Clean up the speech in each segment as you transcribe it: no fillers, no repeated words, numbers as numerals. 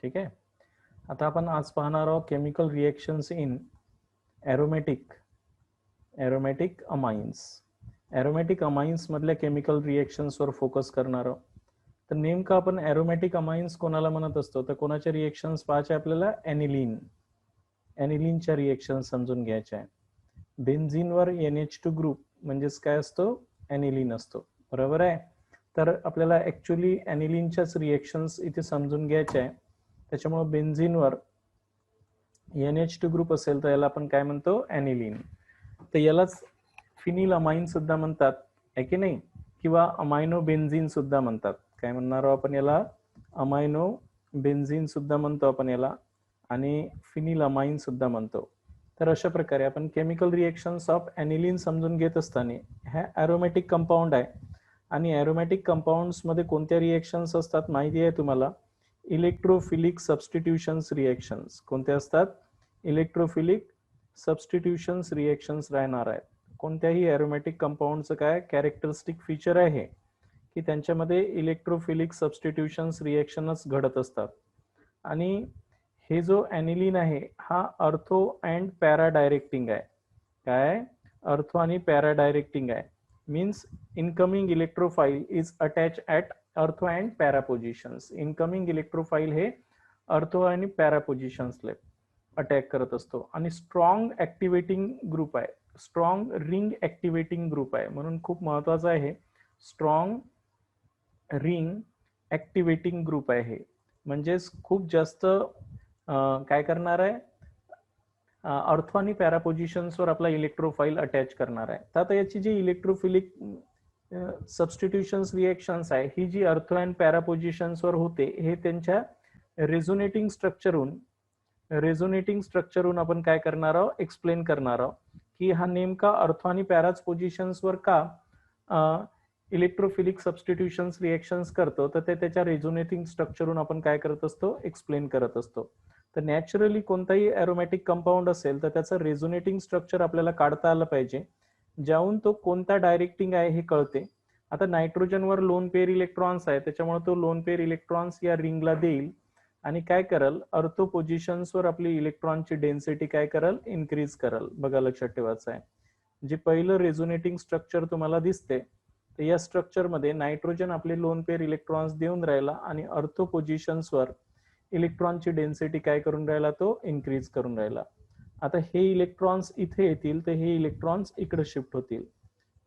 ठीक आहे. आता आपण आज पाहणार आहोत chemical reactions in aromatic amines. Aromatic amines मधल्या केमिकल रिएक्शन्स वर फोकस करणार आहोत. तर नेमकं आपण एरोमॅटिक अमाइन्स कोणाला म्हणत असतो, तर कोणाच्या रिएक्शन्स पाहायचे आपल्याला? एनिलीनच्या रिएक्शन समजून घ्यायच्या आहे. बेन्झीनवर NH2 ग्रुप म्हणजेच काय असतो? एनिलीन असतो, बरोबर आहे. तर आपल्याला ऍक्च्युअली एनिलीनच्याच रिएक्शन्स इथे समजून घ्यायच्या आहे. त्याच्यामुळे बेन्झीनवर NH2 ग्रुप असेल तर याला आपण काय म्हणतो? एनिलीन. तर यालाच फिनिल अमाइन सुद्धा म्हणतात, आहे की नाही, किंवा अमायनो बेन्झीन सुद्धा म्हणतात. काय म्हणणार आहोत आपण याला? अमायनो बेन्झीन सुद्धा म्हणतो आपण याला, आणि फिनिल अमाइन सुद्धा म्हणतो. तर अशा प्रकारे आपण केमिकल रिएक्शन्स ऑफ एनिलीन समजून घेत असताना हा एरोमॅटिक कंपाऊंड आहे. आणि एरोमॅटिक कंपाऊंड्स मध्ये कोणत्या रिएक्शन्स असतात माहिती आहे तुम्हाला? Electrophilic substitutions reactions. कोणते असतात? इलेक्ट्रोफिलिक सबस्टिट्यूशन्स रिएक्शन्स राहणार आहेत. कोणत्याही एरोमॅटिक कंपाऊंडचं काय कॅरेक्टरिस्टिक फीचर आहे की त्यांच्यामध्ये इलेक्ट्रोफिलिक सबस्टिट्यूशन्स रिएक्शनच घडत असतात. आणि हे जो एनिलीन आहे हा अर्थो अँड पॅरा डायरेक्टिंग आहे. काय? अर्थो आणि पॅरा डायरेक्टिंग आहे. Means incoming electrophile is attach at ortho and para positions. Incoming electrophile हे अर्थो आणि पॅरा पोझिशन्सला अटॅक करत असतो. आणि स्ट्रॉंग ऍक्टिव्हेटिंग ग्रुप आहे, स्ट्रॉंग रिंग ऍक्टिव्हेटिंग ग्रुप आहे, म्हणून खूप महत्वाचं आहे. स्ट्रॉंग रिंग ऍक्टिव्हेटिंग ग्रुप आहे. म्हणजेच खूप जास्त काय करणार आहे? अर्थो आणि पॅरा पोझिशन्सवर आपला इलेक्ट्रोफाइल अटॅच करणार आहे. तर आता याची जी इलेक्ट्रोफिलिक सबस्टिट्यूशन्स रिएक्शन्स आहे ही जी अर्थो अँड पॅरा पोझिशन्सवर होते, हे त्यांच्या रेझोनेटिंग स्ट्रक्चरहून आपण काय करणार आहोत? एक्सप्लेन करणार आहोत की हा नेमका अर्थो आणि पॅराच पोझिशन्सवर का इलेक्ट्रोफिलिक सबस्टिट्यूशन्स रिएक्शन्स करतो, तर ते त्याच्या रेझोनेटिंग स्ट्रक्चरहून आपण काय करत असतो? एक्सप्लेन करत असतो. तर नॅचरली कोणताही एरोमॅटिक कंपाऊंड असेल तर त्याचं रेझोनेटिंग स्ट्रक्चर आपल्याला काढता आलं पाहिजे, ज्याहून तो कोणता डायरेक्टिंग आहे हे कळते. आता नायट्रोजनवर लोन पेअर इलेक्ट्रॉन्स आहे, त्याच्यामुळे तो लोन पेअर इलेक्ट्रॉन्स या रिंगला देईल आणि काय करल? अर्थो पोझिशन्सवर आपली इलेक्ट्रॉनची डेन्सिटी काय करल? इन्क्रीज करल. बघा, लक्षात ठेवायचं आहे. जे पहिलं रेझोनेटिंग स्ट्रक्चर तुम्हाला दिसते, तर या स्ट्रक्चरमध्ये नायट्रोजन आपले लोन पेअर इलेक्ट्रॉन्स देऊन राहिला आणि अर्थो पोझिशन्सवर इलेक्ट्रॉनची डेन्सिटी काय करून राहिला? तो इन्क्रीज करून राहिला. आता हे इलेक्ट्रॉन्स इथे येतील तर हे इलेक्ट्रॉन्स इकडे शिफ्ट होतील,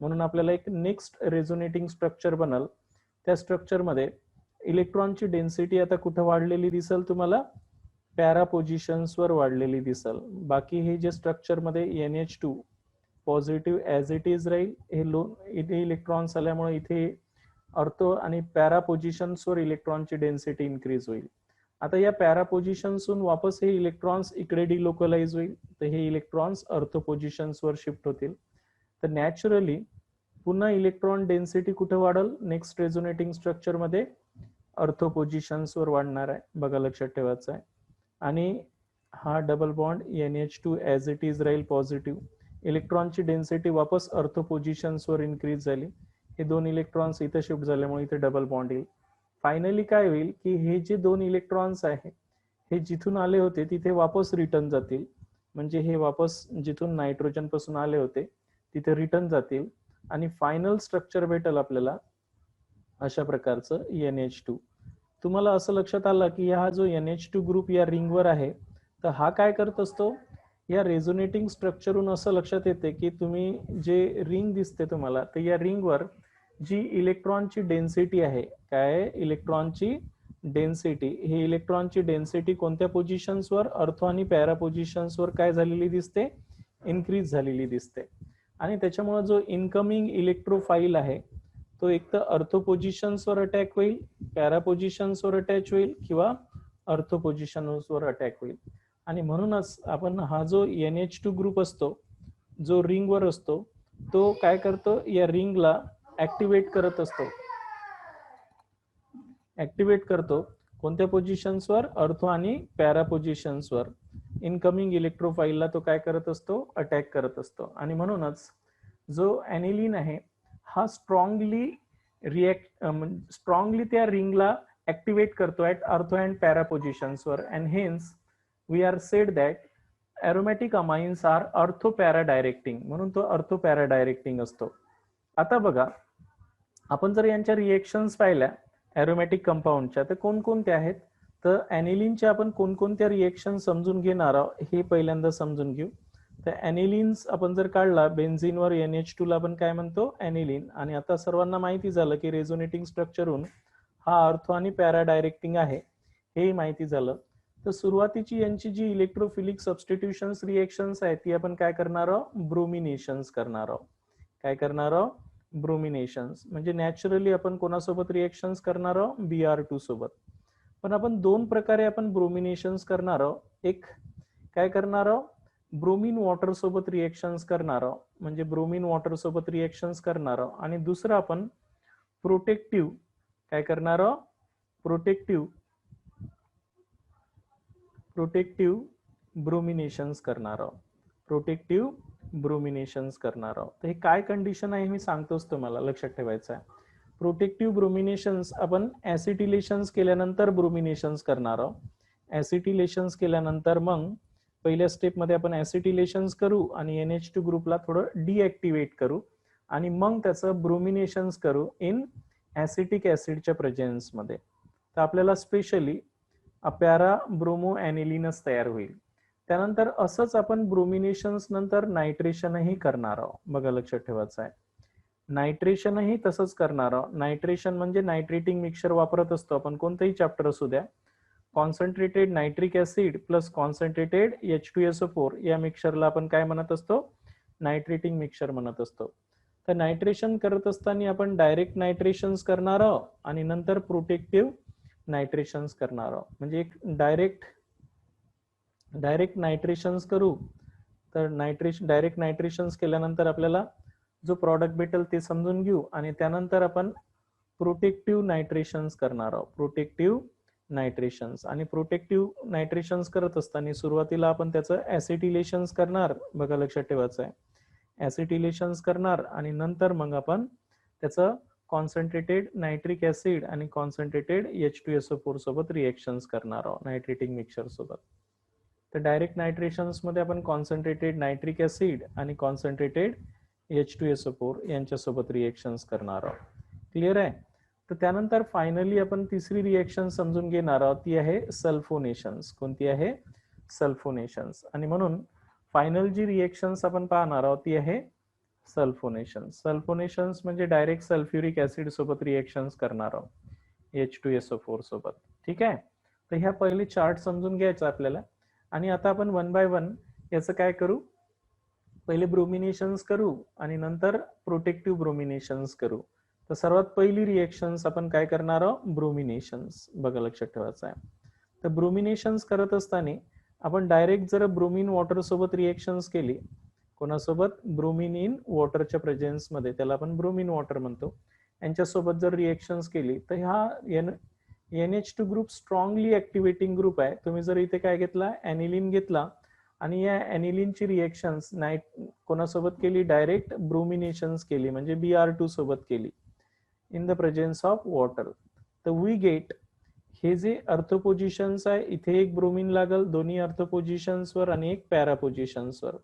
म्हणून आपल्याला एक नेक्स्ट रेझोनेटिंग स्ट्रक्चर बनल. त्या स्ट्रक्चरमध्ये इलेक्ट्रॉनची डेन्सिटी आता कुठं वाढलेली दिसल तुम्हाला? पॅरा पोझिशन्सवर वाढलेली दिसल. बाकी हे जे स्ट्रक्चरमध्ये NH2 positive as it is राहील. इथे इलेक्ट्रॉन्स आल्यामुळे इथे अर्थो आणि पॅरा पोझिशन्सवर इलेक्ट्रॉनची डेन्सिटी इन्क्रीज होईल. आता या पॅरा पोझिशन्सहून वापस हे इलेक्ट्रॉन्स इकडे डिलोकलाइज होईल, तर हे इलेक्ट्रॉन्स अर्थो पोझिशन्सवर शिफ्ट होतील. तर नॅचरली पुन्हा इलेक्ट्रॉन डेन्सिटी कुठे वाढल? नेक्स्ट रेझोनेटिंग स्ट्रक्चरमध्ये अर्थो पोझिशन्सवर वाढणार आहे. बघा, लक्षात ठेवायचं आहे. आणि हा double bond NH2 as it is राहील पॉझिटिव्ह. इलेक्ट्रॉनची डेन्सिटी वापस अर्थो पोझिशन्सवर इन्क्रीज झाली. हे दोन इलेक्ट्रॉन्स इथे शिफ्ट झाल्यामुळे इथे डबल बॉन्ड येईल. फायनली काय होईल की हे जे दोन इलेक्ट्रॉन्स आहे हे जिथून आले होते तिथे वापस रिटर्न जातील. म्हणजे हे वापस जिथून नायट्रोजन पासून आले होते तिथे रिटर्न जातील आणि फायनल स्ट्रक्चर भेटेल आपल्याला अशा प्रकारचं NH2. तुम्हाला असं लक्षात आलं की हा जो NH2 ग्रुप या रिंगवर आहे, तर हा काय करत असतो? या रेझोनेटिंग स्ट्रक्चरहून असं लक्षात येते की तुम्ही जे रिंग दिसते तुम्हाला, तर या रिंगवर जी इलेक्ट्रॉनची डेन्सिटी आहे, काय? इलेक्ट्रॉनची डेन्सिटी, ही इलेक्ट्रॉनची डेन्सिटी कोणत्या पोझिशन्सवर? अर्थो आणि पॅरा पोझिशन्सवर काय झालेली दिसते? इन्क्रीज झालेली दिसते. आणि त्याच्यामुळे जो इनकमिंग इलेक्ट्रोफाइल आहे तो एक तर अर्थो पोझिशन्सवर अटॅक होईल, पॅरा पोझिशन्सवर अटॅच होईल किंवा अर्थो पोझिशन्सवर अटॅक होईल. आणि म्हणूनच आपण हा जो NH2 ग्रुप असतो जो रिंगवर असतो, तो काय करतो? या रिंगला ऍक्टिव्हेट करतो. कोणत्या पोझिशन्सवर? अर्थो आणि पॅरा पोझिशन्सवर. इनकमिंग इलेक्ट्रोफाइलला तो काय करत असतो? अटॅक करत असतो. आणि म्हणूनच जो एनिलीन आहे हा स्ट्रॉंगली त्या रिंगला ऍक्टिव्हेट करतो ऍट अर्थो अँड पॅरा पोझिशन्सवर, and hence we are said that aromatic amines are ortho para directing, म्हणून तो अर्थो पॅरा डायरेक्टिंग असतो. आता बघा, आपण जर यांच्या रिएक्शन्स पाहिल्या एरोमॅटिक कंपाऊंडच्या, तर कोणकोणत्या आहेत, तर ॲनिलीनच्या आपण कोणकोणत्या रिएक्शन समजून घेणार आहोत हे पहिल्यांदा समजून घेऊ. तर ॲनिलीन्स आपण जर काढला, बेन्झीनवर NH2 ला आपण काय म्हणतो, ॲनिलीन. आणि आता सर्वांना माहिती झालं की रेझोनेटिंग स्ट्रक्चरहून हा अर्थो आणि पॅरा डायरेक्टिंग आहे, हेही माहिती झालं. तर सुरुवातीची यांची जी इलेक्ट्रोफिलिक सबस्टिट्यूशन्स रिएक्शन्स आहेत ती आपण काय करणार आहोत, ब्रोमिनेशन्स करणार आहोत. काय करणार आहोत, ब्रोमिनेशन्स. म्हणजे नॅचरली आपण कोणासोबत रिएक्शन्स करणार आहोत, Br2 सोबत. पण आपण दोन प्रकारे आपण ब्रोमिनेशन्स करणार आहोत. एक काय करणार आहोत, ब्रोमीन वॉटर सोबत रिएक्शन्स करणार आहोत, म्हणजे ब्रोमीन वॉटर सोबत रिएक्शन्स करणार आहोत. आणि दुसरं आपण प्रोटेक्टिव्ह काय करणार आहोत, प्रोटेक्टिव्ह ब्रोमिनेशन्स करणार आहोत. प्रोटेक्टिव्ह ब्रोमिनेशन्स करणार आहोत. तर हे काय कंडिशन आहे मी सांगतोच तुम्हाला, लक्षात ठेवायचं आहे. प्रोटेक्टिव्ह ब्रोमिनेशन्स आपण ऍसिटिलेशन्स केल्यानंतर ब्रोमिनेशन्स करणार आहोत. ऍसिटिलेशन्स केल्यानंतर मग पहिल्या स्टेपमध्ये आपण ऍसिटिलेशन्स करू आणि NH2 ग्रुपला थोडं डिऍक्टिव्हेट करू आणि मग त्याचं ब्रोमिनेशन्स करू इन ऍसिटिक ऍसिडच्या प्रेझेन्समध्ये. तर आपल्याला स्पेशली पॅरा ब्रोमो ॲनिलीनच तयार होईल. त्यानंतर असंच आपण ब्रोमिनेशन्स नंतर नायट्रेशनही करणार आहोत. बघा, लक्षात ठेवायचं आहे, नायट्रेशनही तसंच करणार आहोत. नायट्रेशन म्हणजे नायट्रेटिंग मिक्सचर वापरत असतो आपण, कोणतंही चॅप्टर असू द्या. Concentrated nitric acid plus concentrated H2SO4 या मिक्सचरला आपण काय म्हणत असतो, नायट्रेटिंग मिक्सचर म्हणत असतो. तर नायट्रेशन करत असताना आपण डायरेक्ट नायट्रेशन्स करणार आहोत आणि नंतर प्रोटेक्टिव्ह नायट्रेशन्स करणार आहोत. म्हणजे एक डायरेक्ट नायट्रेशन्स करू, तर डायरेक्ट नायट्रेशन्स केल्यानंतर आपल्याला जो प्रॉडक्ट भेटेल ते समजून घेऊ आणि त्यानंतर आपण प्रोटेक्टिव्ह नायट्रेशन्स करणार आहोत. प्रोटेक्टिव्ह नायट्रेशन्स. आणि प्रोटेक्टिव्ह नायट्रेशन्स करत असताना सुरुवातीला आपण त्याचं ऍसिटिलेशन्स करणार. बघा, लक्षात ठेवायचं आहे, ऍसिटिलेशन्स करणार आणि नंतर मग आपण त्याचं कॉन्सन्ट्रेटेड नायट्रिक ऍसिड आणि कॉन्सन्ट्रेटेड H2SO4 सोबत रिएक्शन्स करणार आहोत नायट्रेटिंग मिक्सचर सोबत. तर डायरेक्ट नायट्रेशन्स मध्ये आपण कॉन्सन्ट्रेटेड नायट्रिक ऍसिड आणि कॉन्सन्ट्रेटेड H2SO4 यांच्यासोबत रिएक्शन्स करणार आहोत. क्लिअर आहे. तर त्यानंतर फायनली आपण तिसरी रिएक्शन समजून घेणार आहोत, ती आहे सल्फोनेशन्स. कोणती आहे, सल्फोनेशन्स. आणि म्हणून फायनल जी रिएक्शन्स आपण पाहणार आहोत ती आहे सल्फोनेशन्स. सल्फोनेशन्स म्हणजे डायरेक्ट सल्फ्युरिक ऍसिड सोबत रिएक्शन्स करणार आहोत H2SO4 सोबत. ठीक आहे. तर ह्या पहिले चार्ट समजून घ्यायचा आपल्याला. आणि आता आपण वन बाय वन याचं काय करू, पहिले ब्रोमिनेशन्स करू आणि नंतर प्रोटेक्टिव्ह ब्रोमिनेशन्स करू. तर सर्वात पहिली रिएक्शन्स आपण काय करणार आहोत, ब्रोमिनेशन्स. बघा, लक्षात ठेवायचं आहे. तर ब्रोमिनेशन्स करत असताना आपण डायरेक्ट जर ब्रोमीन वॉटर सोबत रिएक्शन्स केली, कोणासोबत, ब्रोमीन इन वॉटरच्या प्रेझेन्स मध्ये, त्याला आपण ब्रोमीन वॉटर म्हणतो, यांच्यासोबत जर रिएक्शन्स केली तर हा NH2 group strongly activating group आहे. तुम्ही जर इथे काय घेतला, ॲनिलीन घेतला आणि या ॲनिलीनची रिएक्शन्स कोणासोबत केली, डायरेक्ट ब्रोमिनेशन्स केली, म्हणजे Br2 सोबत केली in the presence of water. तर वी गेट, हे जे अर्थो पोझिशन्स आहे, इथे एक ब्रोमीन लागल दोन्ही अर्थो पोझिशन्सवर आणि एक पॅरा पोझिशन्सवर,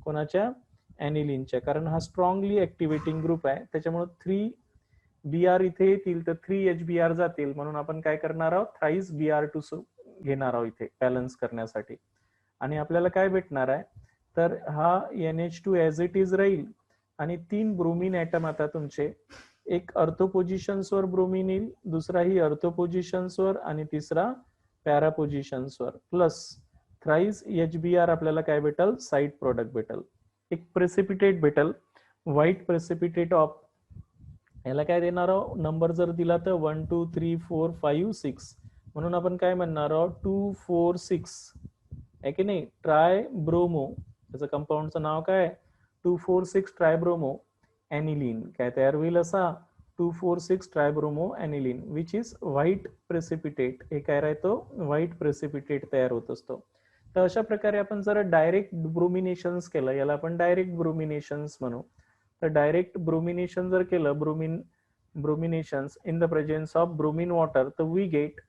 कोणाच्या, ॲनिलीनच्या. कारण हा स्ट्रॉंगली ऍक्टिव्हेटिंग ग्रुप आहे, त्याच्यामुळे 3 Br इथे येतील तर 3 HBr जातील, म्हणून आपण काय करणार आहोत, थ्राईस Br2 घेणार आहोत इथे बॅलन्स करण्यासाठी. आणि आपल्याला काय भेटणार आहे, तर हा NH2 ऍज इट इज राहील आणि 3 ब्रोमीन ऍटम आता तुमचे, एक अर्थो पोझिशन्सवर ब्रोमीन येईल, दुसरा ही अर्थो पोझिशन्सवर आणि तिसरा पॅरा पोझिशन्सवर, प्लस थ्राईस HBr आपल्याला काय भेटल, साइड प्रोडक्ट भेटल, एक प्रेसिपिटेट भेटल, व्हाईट प्रेसिपिटेट ऑफ, याला काय देणार आहोत, नंबर जर दिला तर 1 2 3 4 5 6, म्हणून आपण काय म्हणणार आहोत, 2 4 6 आहे की नाही, ट्राय ब्रोमो, त्याचं कंपाऊंडचं नाव काय, 2,4,6 ट्रायब्रोमो ॲनिलीन. काय तयार होईल असा, 2,4,6 ट्रायब्रोमो ॲनिलीन, विच इज व्हाईट प्रेसिपिटेट. हे काय राहतो, व्हाईट प्रेसिपिटेट तयार होत असतो. तर अशा प्रकारे आपण जर डायरेक्ट ब्रोमिनेशन्स केलं, याला आपण डायरेक्ट ब्रोमिनेशन्स म्हणू. तर डायरेक्ट ब्रोमिनेशन जर केलं, bromine brominations in the presence of bromine water, so we get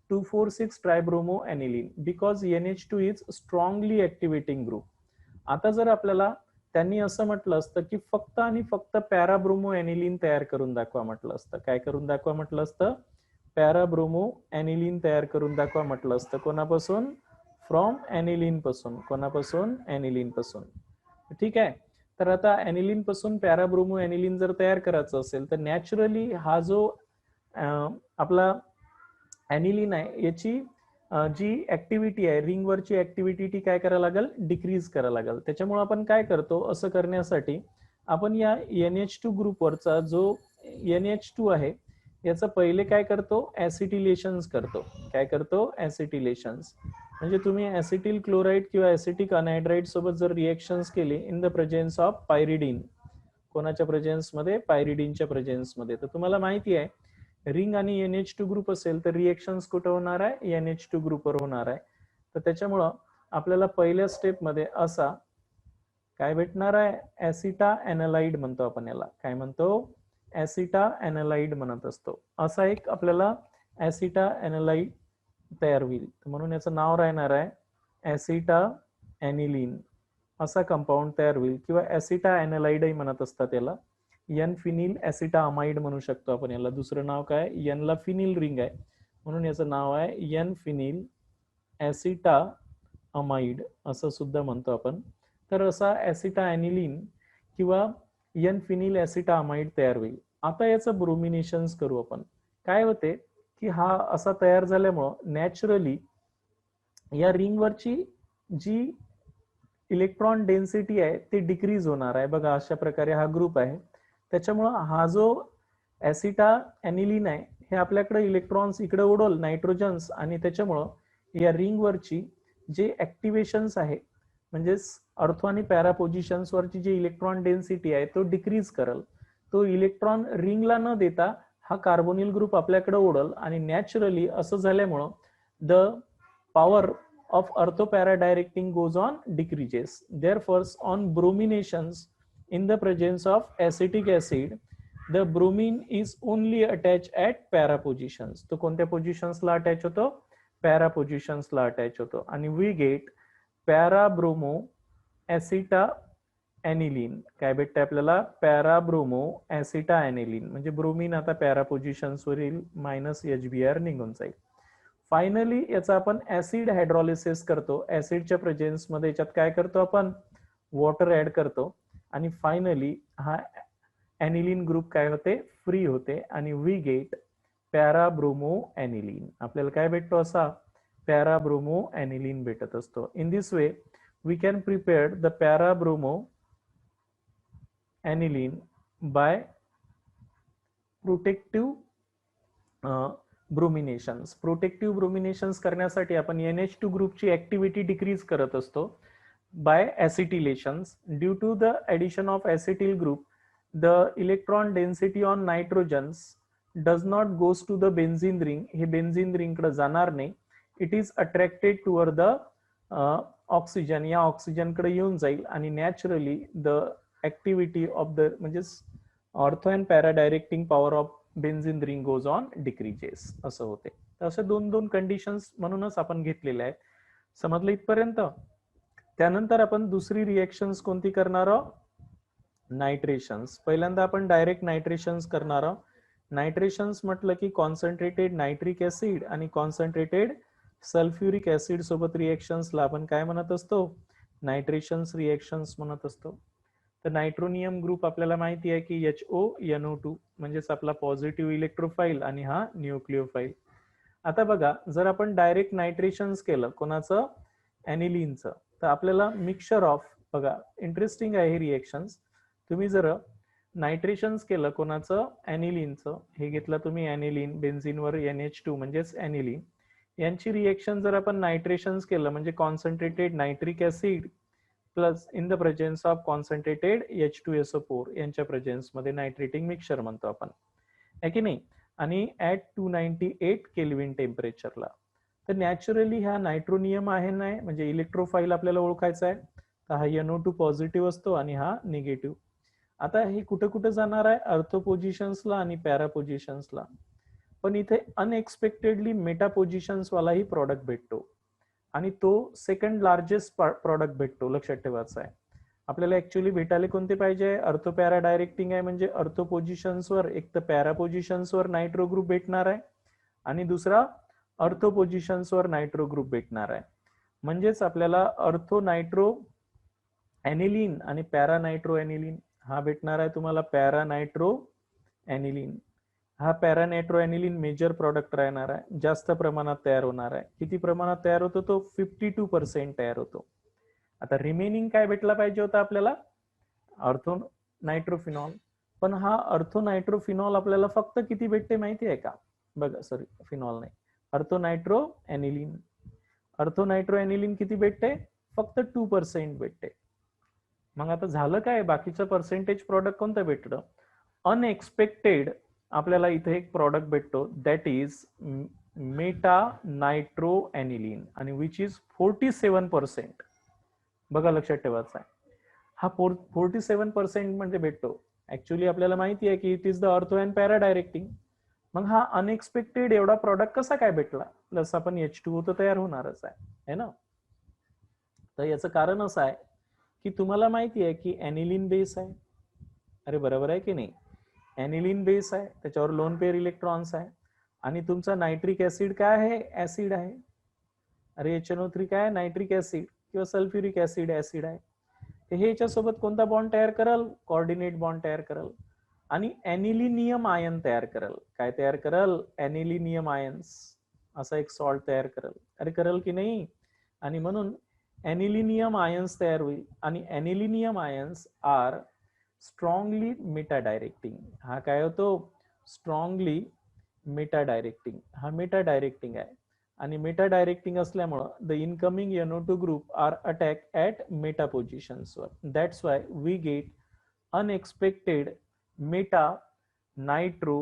2,4,6 tribromoaniline because NH2 is strongly activating group. आता जर आपल्याला त्यांनी असं म्हटलं असतं की फक्त आणि फक्त पॅराब्रोमो एनिलीन तयार करून दाखवा म्हटलं असतं, काय करून दाखवा म्हटलं असतं, पॅराब्रोमो एनिलीन तयार करून दाखवा म्हटलं असतं. कोणापासून? फ्रॉम एनिलीन पासून. कोणापासून? एनिलीन पासून. ठीक आहे. तर आता एनिलीन पासून पॅराब्रोमो एनिलीन जर तयार करायचं असेल तर नॅचरली हा जो आपला एनिलीन आहे याची जी ऍक्टिव्हिटी आहे रिंगवरची ऍक्टिव्हिटी ती काय करायला लागेल, डिक्रीज करायला लागेल. त्याच्यामुळे आपण काय करतो, असं करण्यासाठी आपण या NH2 ग्रुपवरचा जो NH2 आहे याचं पहिले काय करतो, ऍसिटिलेशन्स करतो. काय करतो? ऍसिटिलेशन्स. म्हणजे तुम्ही ऍसिटिल क्लोराईड किंवा ऍसिटिक अनहायड्राइड सोबत जर रिएक्शन्स केली in the presence of pyridine, कोणाच्या प्रेझेन्स मध्ये? पायरिडीनच्या प्रेझेन्स मध्ये, तर तुम्हाला माहिती आहे रिंग आणि NH2 ग्रुप असेल तर रिएक्शन्स कुठं होणार आहे? NH2 ग्रुपवर होणार आहे. तर त्याच्यामुळं आपल्याला पहिल्या स्टेप मध्ये असा काय भेटणार आहे, ऍसिटा एनालाइड म्हणतो आपण याला. काय म्हणतो? ऍसिटा एनालाइड म्हणत असतो. असा एक आपल्याला ऍसिटा एनालाइड तयार होईल, म्हणून याचं नाव राहणार आहे ऍसिटा एनिलीन. असा कंपाऊंड तयार होईल किंवा ऍसिटा एनालाइडही म्हणत असतात याला. एन फिनिल ऍसिटा अमाइड म्हणू शकतो आपण याला. दुसरं नाव काय? एनला फिनिल रिंग आहे म्हणून याचं नाव आहे एन फिनिल ऍसिटा अमाइड असं सुद्धा म्हणतो आपण. तर असा ऍसिटा एनिलीन किंवा एन फिनिल ऍसिटा अमाइड तयार होईल. आता याचं ब्रोमिनेशन्स करू आपण. काय होते की हा असा तयार झाल्यामुळं नॅचरली या रिंगवरची जी इलेक्ट्रॉन डेन्सिटी आहे ते डिक्रीज होणार आहे. बघा अशा प्रकारे हा ग्रुप आहे. त्याच्यामुळं हा जो ऍसिटा एनिलीन आहे हे आपल्याकडे इलेक्ट्रॉन्स इकडे उडवल नायट्रोजन्स, आणि त्याच्यामुळं या रिंगवरची जे ऍक्टिव्हेशन्स आहे म्हणजेच अर्थो आणि पॅरा पोझिशन्स वरची जी इलेक्ट्रॉन डेन्सिटी आहे तो डिक्रीज करल. तो इलेक्ट्रॉन रिंगला न देता हा कार्बोनिल ग्रुप आपल्याकडे उडल, आणि नॅचरली असं झाल्यामुळं the power of orthopara directing goes on decreases. Therefore, on brominations in the presence of acetic acid, the bromine is only attached at para positions. तो कोणत्या positions ला attach होतो? Para positions ला attach होतो. आणि we get para bromo aceta aniline. काय भेटते आपल्याला? para bromo aceta aniline. म्हणजे ब्रोमीन आता पॅरा पोझिशन्स वरील मायनस HBr निघून जाईल. फायनली याचा आपण ऍसिड हायड्रॉलिसिस करतो. ऍसिडच्या प्रेझेन्स मध्ये याच्यात काय करतो आपण? वॉटर ऍड करतो, आणि फायनली हा एनिलीन ग्रुप काय होते? फ्री होते, आणि वी गेट पॅराब्रोमो एनिलीन. आपल्याला काय भेटतो? असा पॅराब्रोमो एनिलीन भेटत असतो. In this way we can prepare the para bromo aniline by protective brominations. Protective brominations करण्यासाठी आपण NH2 ग्रुपची ऍक्टिव्हिटी डिक्रीज करत असतो by acetylations. Due to the addition of acetyl group the electron density on nitrogens does not goes to the benzene ring. हे benzene ring कडे जाणार नाही. It is attracted toward the oxygen. या oxygen कडे येऊन जाईल, आणि naturally the activity of the म्हणजेच ortho and para directing power of benzene ring goes on decreases असं होते. तर असे दोन दोन कंडिशन्स म्हणूनच आपण घेतलेले आहेत. समजलं इथपर्यंत? त्यानंतर आपण दुसरी रिएक्शन्स कोणती करणार आहोत? नायट्रेशन्स. पहिल्यांदा आपण डायरेक्ट नायट्रेशन्स करणार आहोत. नायट्रेशन्स म्हटलं की कॉन्सन्ट्रेटेड नायट्रिक ऍसिड आणि कॉन्सन्ट्रेटेड सल्फ्युरिक ऍसिड सोबत रिएक्शन्सला आपण काय म्हणत असतो? नायट्रेशन्स रिएक्शन्स म्हणत असतो. तर नायट्रोनियम ग्रुप आपल्याला माहिती आहे की HONO2 म्हणजेच आपला पॉझिटिव्ह इलेक्ट्रोफाईल, आणि हा न्यूक्लिओफाईल. आता बघा जर आपण डायरेक्ट नायट्रेशन्स केलं कोणाचं? एनिलीनचं, तर आपल्याला मिक्सचर ऑफ, बघा इंटरेस्टिंग आहे हे रिएक्शन्स. तुम्ही जर नायट्रेशन्स केलं कोणाचं? एनिलीनचं. हे घेतलं तुम्ही एनिलीन, बेन्झीनवर NH2 म्हणजेच एनिलीन. यांची रिएक्शन जर आपण नायट्रेशन्स केलं म्हणजे concentrated nitric acid plus in the presence of concentrated H2SO4 यांच्या प्रेझेन्स मध्ये नायट्रेटिंग मिक्सचर म्हणतो आपण, आहे की नाही? आणि ऍट 298 केल्विन टेम्परेचरला. तर नॅचरली हा नायट्रोनियम आहे नाही, म्हणजे इलेक्ट्रोफाईल आपल्याला ओळखायचा आहे. तर हा NO2 पॉझिटिव्ह असतो आणि हा निगेटिव्ह. आता हे कुठे कुठे जाणार आहे, अर्थो पोझिशन्सला आणि पॅरा पोझिशन्सला. पण इथे अनएक्सपेक्टेडली मेटा पोझिशन्स वालाही प्रॉडक्ट भेटतो आणि तो सेकंड लार्जेस्ट प्रॉडक्ट भेटतो. लक्षात ठेवायचं आहे आपल्याला. ऍक्च्युअली भेटायला कोणते पाहिजे, अर्थो पॅरा डायरेक्टिंग आहे म्हणजे अर्थो पोझिशन्सवर एक तर पॅरा पोझिशन्सवर नायट्रो ग्रुप भेटणार आहे आणि दुसरा अर्थो पोझिशन्सवर नायट्रो ग्रुप भेटणार आहे. म्हणजेच आपल्याला अर्थो नायट्रो ऍनिलीन आणि पॅरा नायट्रो ऍनिलीन हा भेटणार आहे तुम्हाला. पॅरा नायट्रो ऍनिलीन हा पॅरा नायट्रो ऍनिलीन मेजर प्रॉडक्ट राहणार आहे, जास्त प्रमाणात तयार होणार आहे. किती प्रमाणात तयार होतो तो, 52% तयार होतो. आता रिमेनिंग काय भेटला पाहिजे होता आपल्याला, अर्थो नायट्रोफिनॉल. पण हा अर्थो नायट्रोफिनॉल आपल्याला फक्त किती भेटते माहिती आहे का, बघा सॉरी फिनॉल नाही, अर्थो नायट्रो ऍनिलीन. अर्थो नायट्रो ऍनिलीन किती भेटते, फक्त 2% भेटते. मग आता झालं काय, बाकीचं पर्सेंटेज प्रॉडक्ट कोणतं भेटलं, अनएक्सपेक्टेड आपल्याला इथे एक प्रॉडक्ट भेटतो दॅट इज मेटा नायट्रो ऍनिलीन आणि विच इज 47%. बघा लक्षात ठेवायचं आहे, हा 47% म्हणजे भेटतो. ऍक्च्युअली आपल्याला माहिती आहे की इट इज द अर्थो अँड पॅरा डायरेक्टिंग. मग हा अनएक्सपेक्टेड एवढा प्रॉडक्ट कसा काय भेटला, प्लस आपण H2O तर तयार होणारच आहे ना. तर याचं कारण असं आहे की तुम्हाला माहिती आहे की ऍनिलीन बेस आहे, अरे बरोबर आहे की नाही, ऍनिलीन बेस आहे, त्याच्यावर लोन पेअर इलेक्ट्रॉन्स आहे आणि तुमचा नायट्रिक ऍसिड काय आहे, ऍसिड आहे. अरे HNO3 काय आहे, नायट्रिक ऍसिड किंवा सल्फ्युरिक ऍसिड ऍसिड आहे. हे याच्यासोबत कोणता बॉन्ड तयार करल, कोऑर्डिनेट बॉन्ड तयार करल आणि ऍनिलिनियम आयन तयार करल. काय तयार करल, ऍनिलिनियम आयन्स, असा एक सॉल्ट तयार करल. अरे करल की नाही. आणि म्हणून ऍनिलिनियम आयन्स तयार होईल आणि anilinium ions are strongly meta directing. हा काय होतो, स्ट्रॉंगली मेटा डायरेक्टिंग. हा मेटा डायरेक्टिंग आहे आणि मेटा डायरेक्टिंग असल्यामुळं the incoming NO2 group are attack at meta पोझिशन्सवर. That's why we get unexpected meta nitro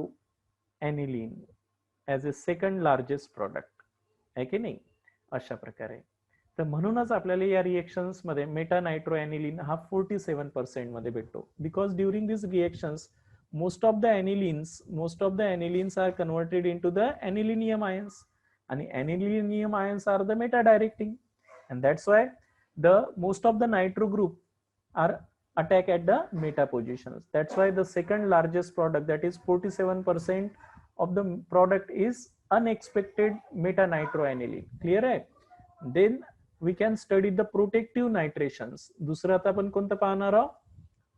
aniline as a second largest product आहे की नाही, अशा प्रकारे. तर म्हणूनच आपल्याला या रिएक्शन्स मध्ये मेटा नायट्रो ऍनिलीन हा 47% मध्ये भेटतो. Because during this reactions most of the anilines are converted into the anilinium ions and anilinium ions are the meta directing and that's why the most of the nitro group are attack at the meta positions. That's why the second largest product, that is 47% of the product, is unexpected meta nitroaniline. Clear hai? Then we can study the protective nitrations. दुसरं आता आपण कोणतं पाहणार आहोत,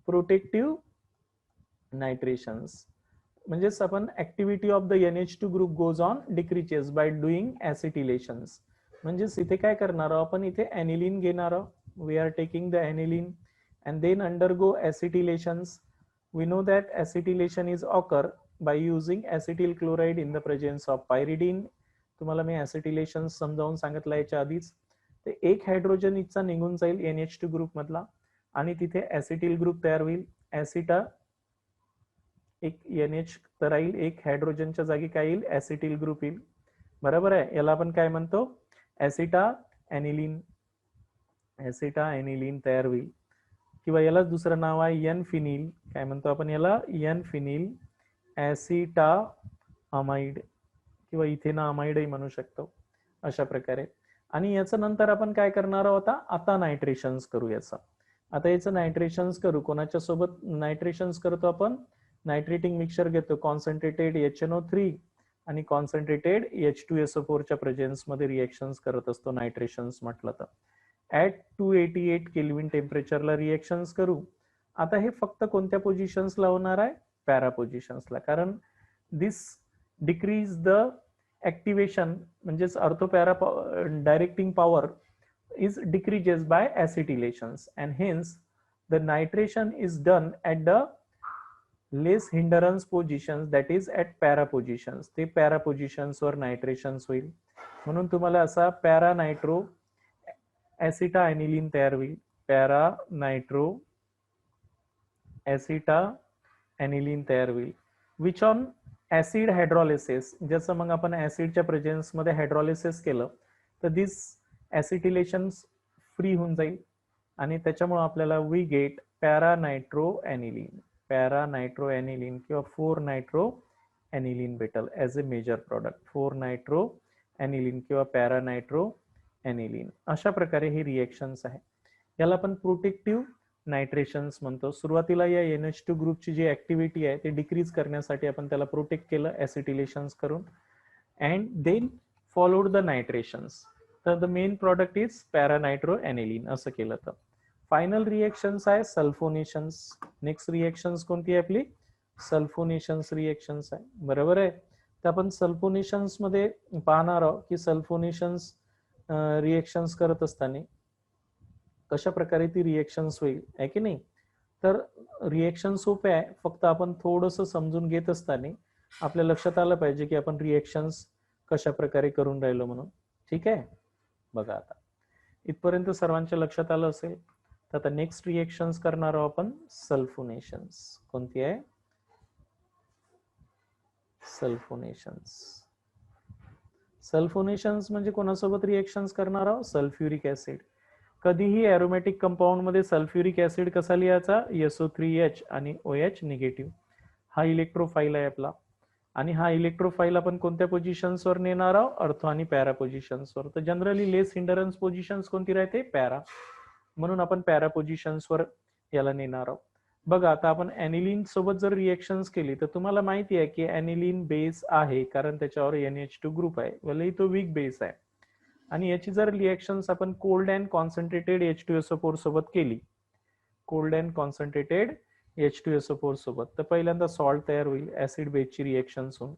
protective nitrations. म्हणजेच आपण activity of the NH2 group goes on decreases by doing acetylations. म्हणजेच इथे काय करणार आहोत आपण, इथे ऍनिलीन घेणार आहोत. We are taking the aniline and then undergo acetylations. We know that acetylation is occur by using acetyl chloride in the presence of pyridine. तुम्हाला मी ऍसिटिलेशन समजावून सांगितलं याच्या आधीच. ते एक हायड्रोजन इथचा निघून जाईल NH2 ग्रुप मधला आणि तिथे ऍसिटिल ग्रुप तयार होईल. ऍसिटा एक NH तर राहील, एक हायड्रोजनच्या जागी काय येईल, ऍसिटिल ग्रुप येईल. बरोबर आहे. याला आपण काय म्हणतो, ऍसिटा ऍनिलीन. ऍसिटा ऍनिलीन तयार होईल किंवा याला दुसरं नाव आहे एन फिनिल. काय म्हणतो आपण याला, एन फिनिल ऍसिटा अमाइड किंवा इथेना अमाइडही म्हणू शकतो, अशा प्रकारे. आणि याचं नंतर आपण काय करणार आहोत, आता नायट्रेशन्स करू याचं. आता याचं नायट्रेशन्स करू. कोणाच्या सोबत नायट्रेशन्स करतो आपण, नायट्रेटिंग मिक्सचर घेतो, कॉन्सन्ट्रेटेड HNO3 आणि कॉन्सन्ट्रेटेड H2SO4 च्या प्रेझेन्स मध्ये रिएक्शन्स करत असतो नायट्रेशन्स म्हटलं तर. ऍट 288 केल्विन टेम्परेचरला रिएक्शन्स करू. आता हे फक्त कोणत्या पोझिशन्सला होणार आहे, पॅरा पोझिशन्सला, कारण दिस डिक्रीज द ऍक्टिव्हेशन म्हणजेच ortho para directing power is decreases by acetylations and hence the nitration is done at the less hindrance positions, that is at para positions. ते para positions वर nitrations होईल. म्हणून तुम्हाला असा para nitro aceta aniline तयार होईल. para nitro aceta aniline तयार होईल which on acid hydrolysis. जसं मग आपण ऍसिडच्या प्रेझेन्स मध्ये हायड्रोलिसिस केलं तर दिस ऍसिटिलेशन्स फ्री होऊन जाईल आणि त्याच्यामुळे आपल्याला we get para nitro aniline. Para nitro aniline किंवा 4 नायट्रो ॲनिलीन भेटेल as a major product. 4 nitro aniline किंवा पॅरा नायट्रो ॲनिलीन. अशा प्रकारे हे रिएक्शन्स आहे. याला आपण प्रोटेक्टिव्ह नायट्रेशन्स म्हणतो. सुरुवातीला या NH2 ग्रुपची जी ऍक्टिव्हिटी आहे ते डिक्रीज करण्यासाठी आपण त्याला प्रोटेक्ट केलं ऍसिटिलेशन्स करून, and then followed the nitrations. तर the main product is para nitro aniline असं केलं. तर फायनल रिएक्शन्स आहे सल्फोनेशन्स. नेक्स्ट रिएक्शन्स कोणती आहे आपली? सल्फोनेशन्स रिएक्शन्स आहे. बरोबर आहे. तर आपण सल्फोनेशन्स मध्ये पाहणार आहोत की सल्फोनेशन्स रिएक्शन्स करत असताना कशा प्रकारे ती रिएक्शन्स होईल, आहे की नाही. तर रिएक्शन सोपे आहे, फक्त आपण थोडंसं समजून घेत असताना आपल्या लक्षात आलं पाहिजे की आपण रिएक्शन्स कशा प्रकारे करून राहिलो म्हणून. ठीक आहे. बघा आता इथपर्यंत सर्वांच्या लक्षात आलं असेल. तर आता नेक्स्ट रिएक्शन्स करणार आहोत आपण सल्फोनेशन्स. कोणती आहे? सल्फोनेशन्स. सल्फोनेशन्स म्हणजे कोणासोबत रिएक्शन्स करणार आहोत? Sulphuric acid. कधीही एरोमॅटिक कंपाऊंड मध्ये सल्फ्युरिक ऍसिड कसा लिहायचा? SO3H आणि OH निगेटिव्ह. हा इलेक्ट्रोफाईल आहे आपला, आणि हा इलेक्ट्रोफाईल आपण कोणत्या पोझिशन्सवर नेणार आहोत? अर्थ आणि पॅरा पोझिशन्सवर. तर जनरली लेस हिंडरन्स पोझिशन्स कोणती राहते? पॅरा. म्हणून आपण पॅरा पोझिशन्सवर याला नेणार आहोत. बघा आता आपण ॲनिलीन सोबत जर रिएक्शन्स केली तर तुम्हाला माहिती आहे की ॲनिलीन बेस आहे, कारण त्याच्यावर NH2 ग्रुप आहे, भलेही तो वीक बेस आहे. आणि याची जर रिएक्शन्स आपण कोल्ड अँड कॉन्सन्ट्रेटेड H2SO4 सोबत केली, कोल्ड अँड कॉन्सन्ट्रेटेड H2SO4 सोबत, तर पहिल्यांदा सॉल्ट तयार होईल ऍसिड बेसची रिएक्शन्स होऊन.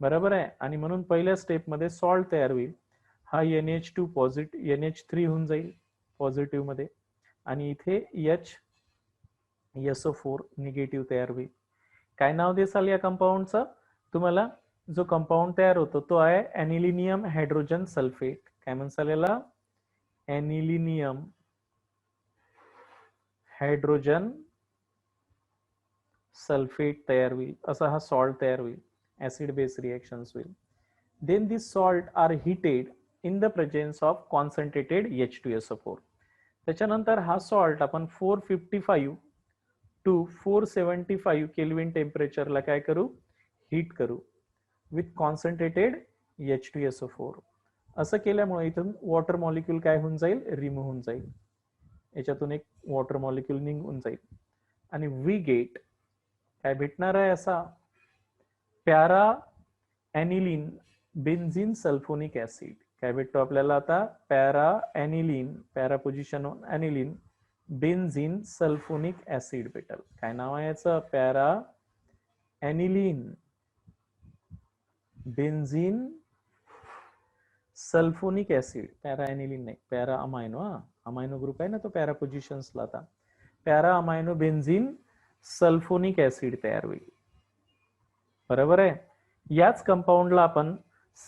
बरोबर आहे. आणि म्हणून पहिल्या स्टेपमध्ये सॉल्ट तयार होईल. हा NH2 पॉझिटिव्ह NH3 होऊन जाईल पॉझिटिव्ह मध्ये, आणि इथे HSO4 निगेटिव्ह तयार होईल. काय नाव देसाल या कंपाऊंडचं? तुम्हाला जो कंपाऊंड तयार होतो तो आहे ॲनिलिनियम हायड्रोजन सल्फेट. काय म्हणसाल याला? ॲनिलिनियम हायड्रोजन सल्फेट तयार होईल. असा हा सॉल्ट तयार होईल, ऍसिड बेस रिएक्शन्स होईल. Then this salt are heated in the presence of concentrated H2SO4. त्याच्यानंतर हा सॉल्ट आपण 455 टू 475 केल्विन टेम्परेचरला काय करू? हीट करू विथ कॉन्सन्ट्रेटेड H2SO4. असं केल्यामुळे इथून वॉटर मॉलिक्यूल काय होऊन जाईल? रिमूव्ह होऊन जाईल. याच्यातून एक वॉटर मॉलिक्यूल निघून जाईल, आणि वी गेट काय भेटणार आहे? असा para aniline benzene sulphonic acid. काय भेटतो आपल्याला आता? Para aniline, para position aniline benzene sulphonic acid भेटेल. काय नाव आहे याचं? Para aniline benzene sulphonic acid. Para aniline नाही, पॅरा अमायनो. अमायनो ग्रुप आहे ना तो पॅरा पोझिशन्सला. आता para amino benzene sulphonic acid तयार होईल. बरोबर आहे. याच कंपाऊंडला आपण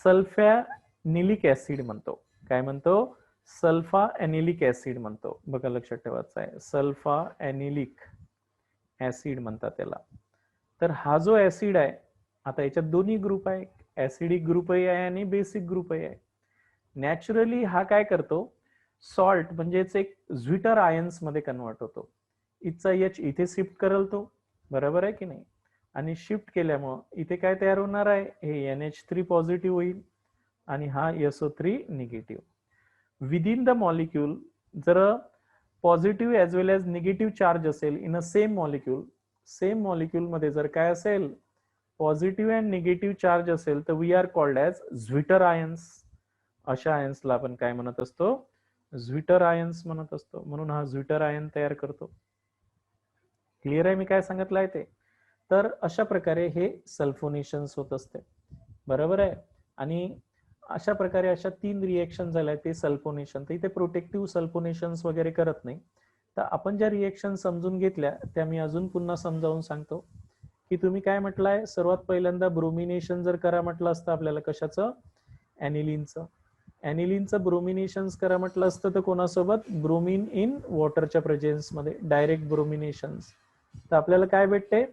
सल्फ्यानिलिक ऍसिड म्हणतो. काय म्हणतो? सल्फा ॲनिलिक ऍसिड म्हणतो. बघा लक्षात ठेवायचं आहे, सल्फा ॲनिलिक ऍसिड म्हणतात त्याला. तर हा जो ऍसिड आहे, आता याच्यात दोन्ही ग्रुप आहे, ऍसिडिक ग्रुपही आहे आणि बेसिक ग्रुपही आहे. नॅचरली हा काय करतो? सॉल्ट म्हणजेच एक झ्विटर आयन्स मध्ये कन्वर्ट होतो. इथचा H इथे शिफ्ट करेल तो, बरोबर आहे की नाही. आणि शिफ्ट केल्यामुळं इथे काय तयार होणार आहे? हे NH3 पॉझिटिव्ह होईल आणि हा SO3 negative. Within the molecule जर पॉझिटिव्ह एज वेल एज निगेटिव्ह चार्ज असेल in a same molecule, same molecule मध्ये जर काय असेल? पॉझिटिव्ह अँड निगेटिव्ह चार्ज असेल तर we are called as zwitterions. अशा आयन्सला आपण काय म्हणत असतो? झ्विटर आयन्स म्हणत असतो. म्हणून हा झ्विटर आयन तयार करतो. क्लिअर आहे मी काय सांगितलं आहे ते? तर अशा प्रकारे हे सल्फोनेशन्स होत असते. बरोबर आहे. आणि अशा प्रकारे अशा 3 रिएक्शन झाल्या ते सल्फोनेशन. तर इथे प्रोटेक्टिव्ह सल्फोनेशन्स वगैरे करत नाही. तर आपण ज्या रिएक्शन समजून घेतल्या त्या मी अजून पुन्हा समजावून सांगतो की तुम्ही काय म्हटलंय? सर्वात पहिल्यांदा ब्रोमिनेशन जर करा म्हटलं असतं आपल्याला, कशाचं? ॲनिलीनचं. ॲनिलीनचं ब्रोमिनेशन्स करा म्हटलं असतं तर कोणासोबत? ब्रोमिन इन वॉटरच्या प्रेझेन्स मध्ये, डायरेक्ट ब्रोमिनेशन्स. तर आपल्याला काय भेटते?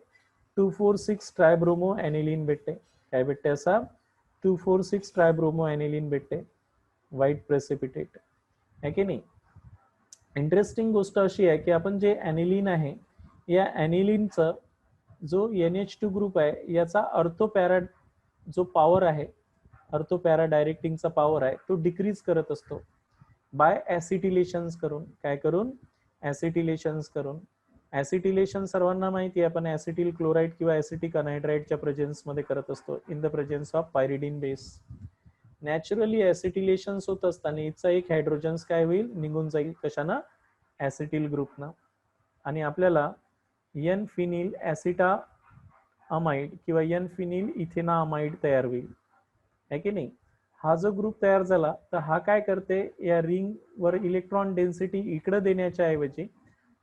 2,4,6 ट्रायब्रोमो ॲनिलीन भेटते. काय भेटते? असा 2,4,6 ट्रायब्रोमो ॲनिलीन भेटते, व्हाईट प्रेसिपिटेट, आहे की नाही. इंटरेस्टिंग गोष्ट अशी आहे की आपण जे ॲनिलीन आहे, या ॲनिलीनचं जो NH2 ग्रुप आहे याचा अर्थोपॅरा जो पॉवर आहे, अर्थोपॅरा डायरेक्टिंगचा पॉवर आहे तो डिक्रीज करत असतो बाय ऍसिटिलेशन्स करून. काय करून? ऍसिटिलेशन्स करून. ऍसिटिलेशन सर्वांना माहिती आहे, आपण ऍसिटिल क्लोराईड किंवा ऍसिटिक अनहायड्राइडच्या प्रेझेन्स मध्ये करत असतो in the presence of pyridine base. Naturally acetylations होत असताना इथचा एक हायड्रोजन्स काय होईल? निघून जाईल. कशानं? ऍसिटिल ग्रुपनं. आणि आपल्याला एन फिनिल ऍसिटा अमाइड किंवा एन फिनिल इथेना अमाइड तयार होईल, है की नाही? हा जो ग्रुप तयार झाला तर हा काय करते, या रिंग वर इलेक्ट्रॉन डेन्सिटी इकडे देण्याच्या ऐवजी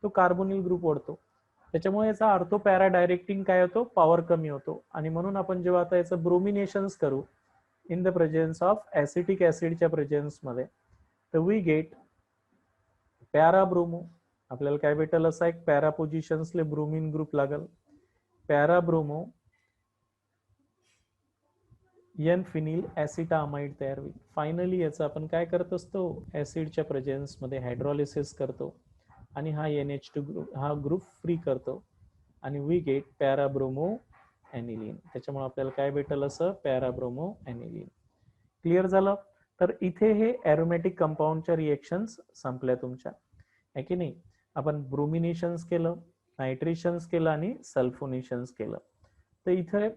तो कार्बोनिल ग्रुप ओढतो. त्याच्यामुळे याचा अर्थो पॅरा डायरेक्टिंग काय होतो? पॉवर कमी होतो. आणि म्हणून आपण जेव्हा आता याचं ब्रोमिनेशन्स करू in the presence of acetic ऍसिडच्या प्रेझेन्स मध्ये, तर वी गेट पॅरा ब्रोमो. आपल्याला काय भेटेल? असा एक पॅरा पोझिशन्सले ब्रोमिन ग्रुप लागल. पॅरा ब्रोमो एन फिनिल ऍसिटामाइड तयार होईल. फायनली याचं आपण काय करत असतो? ऍसिडच्या प्रेझेन्स मध्ये हायड्रॉलिसिस करतो आणि हा NH2 ग्रुप, हा ग्रुप फ्री करतो आणि वी गेट पॅराब्रोमो ॲनिलीन. त्याच्यामुळे आपल्याला काय भेटेल? असं पॅराब्रोमो ॲनिलीन. क्लिअर झालं? तर इथे हे एरोमॅटिक कंपाऊंडच्या रिएक्शन्स संपल्या तुमच्या, है की नाही? आपण ब्रोमिनेशन्स केलं, नायट्रेशन्स केलं आणि सल्फोनेशन्स केलं. तर इथे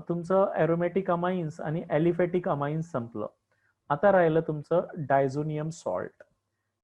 तुमचं एरोमॅटिक अमाइन्स आणि ॲलिफॅटिक अमाइन्स संपलं. आता राहिलं तुमचं डायझोनियम सॉल्ट.